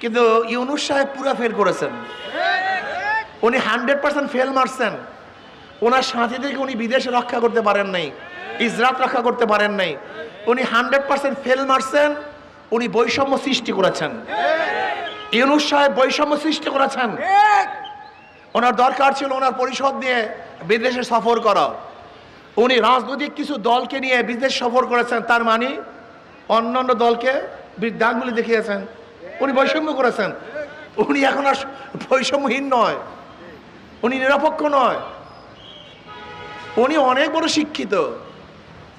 কিন্তু ইউনূস সাহেব পুরা ফেল করেছেন। উনি 100% ফেল মারছেন। ওনার সাথীদেরকে উনি বিদেশে রক্ষা করতে পারেন নাই, ইসরাত রক্ষা করতে পারেন নাই। উনি 100% ফেল মারছেন। উনি বৈষম্য সৃষ্টি করেছেন। ইউনূস সাহেব বৈষম্য সৃষ্টি করেছেন। ওনার দরকার ছিল ওনার পরিষদ নিয়ে বিদেশে সফর করা। উনি রাজনৈতিক কিছু দলকে নিয়ে বিদেশ সফর করেছেন, তার মানে অন্যান্য দলকে বৃদ্ধাঙ্গুলি দেখিয়েছেন। উনি বৈষম্য করেছেন। উনি এখন আর বৈষম্যহীন নয়, উনি নিরপেক্ষ নয়, উনি অনেক বড় শিক্ষিত,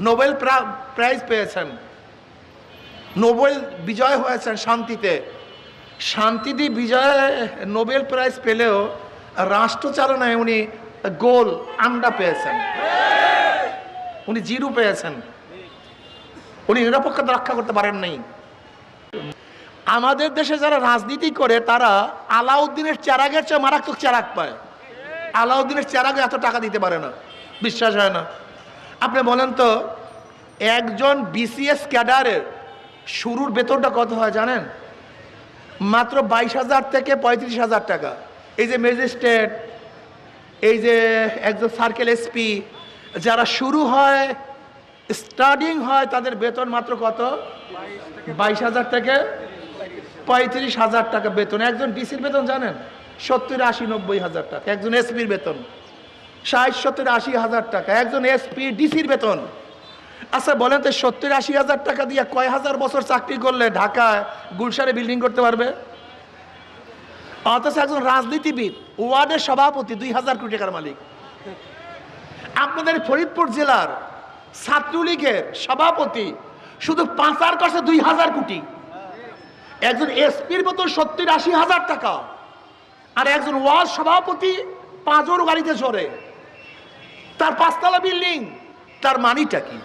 নোবেল প্রাইজ পেয়েছেন, নোবেল বিজয় হয়েছেন শান্তিতে। শান্তিতে বিজয় নোবেল প্রাইজ পেলেও রাষ্ট্রচালনায় উনি গোল আন্ডা পেয়েছেন, উনি জিরো পেয়েছেন। উনি নিরপেক্ষতা রক্ষা করতে পারেন নাই। আমাদের দেশে যারা রাজনীতি করে তারা আলাউদ্দিনের চেরাগের চেয়ে মারাত্মক চেরাগ পায়। আলাউদ্দিনের চেরাগে এত টাকা দিতে পারে না, বিশ্বাস হয় না। আপনি বলেন তো, একজন বিসিএস ক্যাডারের শুরুর বেতনটা কত হয় জানেন? মাত্র 22,000 থেকে 35,000 টাকা। এই যে ম্যাজিস্ট্রেট, এই যে একজন সার্কেল এসপি, যারা শুরু হয়, স্টার্টিং হয়, তাদের বেতন মাত্র কত? 22,000 থেকে 35,000 টাকা বেতন। একজন ডিসির বেতন জানেন? 70, 80, 90,000 টাকা। একজন এসপির বেতন 60, 70, 80,000 টাকা। একজন এসপি ডিসির বেতন। আচ্ছা বলেন তো, 70, 80,000 টাকা দিয়ে কয় হাজার বছর চাকরি করলে ঢাকায় গুলশানে বিল্ডিং করতে পারবে? অথচ একজন রাজনীতিবিদ, ওয়ার্ডের সভাপতি, 2,000 কোটি টাকার মালিক। আপনাদের ফরিদপুর জেলার ছাত্রলীগের সভাপতি শুধু পাচার করছে 2,000 কোটি। একজন এসপির বেতন 70, 80,000 টাকা, আর একজন ওয়ার্ড সভাপতি 5 গাড়িতে চড়ে, তার 5তলা বিল্ডিং। তার মানিটা কি?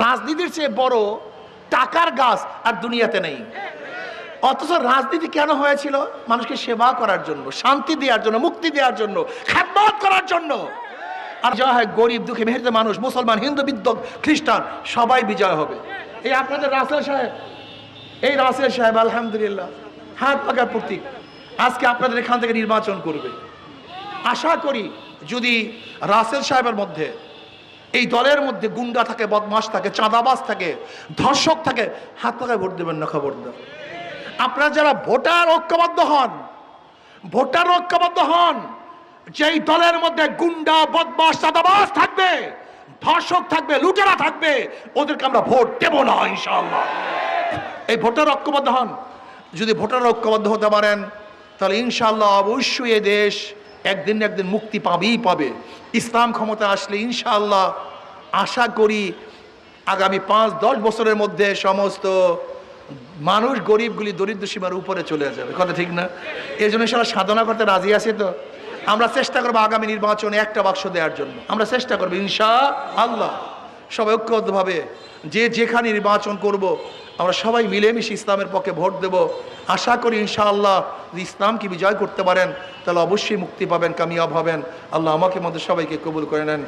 রাজনীতির চেয়ে বড় টাকার গাছ আর দুনিয়াতে নেই। অথচ রাজনীতি কেন হয়েছিল? মানুষকে সেবা করার জন্য, শান্তি দেওয়ার জন্য, মুক্তি দেওয়ার জন্য, খেদমত করার জন্য। আর জয় হয় গরিব দুঃখী মেহনত মানুষ, মুসলমান, হিন্দু, বৌদ্ধ, খ্রিস্টান, সবাই বিজয় হবে। এই আপনাদের রাসেল সাহেব, এই রাসেল সাহেব আলহামদুলিল্লাহ হাত পাকার প্রতীক। আজকে আপনাদের এখান থেকে নির্বাচন করবে। আশা করি যদি রাসেল সাহেবের মধ্যে, এই দলের মধ্যে গুন্ডা থাকে, বদমাশ থাকে, চাঁদাবাজ থাকে, ধর্ষক থাকে, হাত পাকায় ভোট দেবেন না, খবরদার। আপনারা যারা ভোটার ঐক্যবদ্ধ হন, ভোটার ঐক্যবদ্ধ হন, যেই দলের মধ্যে গুন্ডা, বদমাশ, চাঁদাবাজ থাকবে, ধর্ষক থাকবে, লুটেরা থাকবে, ওদেরকে আমরা ভোট দেব না ইনশাআল্লাহ। এই ভোটার ঐক্যবদ্ধ হন। যদি ভোটার ঐক্যবদ্ধ হতে পারেন তাহলে ইনশাআল্লাহ অবশ্যই এ দেশ একদিন না একদিন মুক্তি পাবেই পাবে। ইসলাম ক্ষমতা আসলে ইনশাআল্লাহ আশা করি আগামী 5-10 বছরের মধ্যে সমস্ত মানুষ, গরিবগুলি দরিদ্র সীমার উপরে চলে যাবে। কথা ঠিক না? এই জন্য সবাই সাধনা করতে রাজি আছে তো। আমরা চেষ্টা করবো আগামী নির্বাচনে একটা বাক্স দেওয়ার জন্য। আমরা চেষ্টা করবো ইনশাআল্লাহ, সবাই ঐক্যবদ্ধভাবে যে যেখানে নির্বাচন করব, আমরা সবাই মিলেমিশে ইসলামের পক্ষে ভোট দেব। আশা করি ইনশাআল্লাহ যদি ইসলামকে বিজয় করতে পারেন তাহলে অবশ্যই মুক্তি পাবেন, কামিয়াব হবেন। আল্লাহ আমাকে মধ্যে সবাইকে কবুল করে নেন।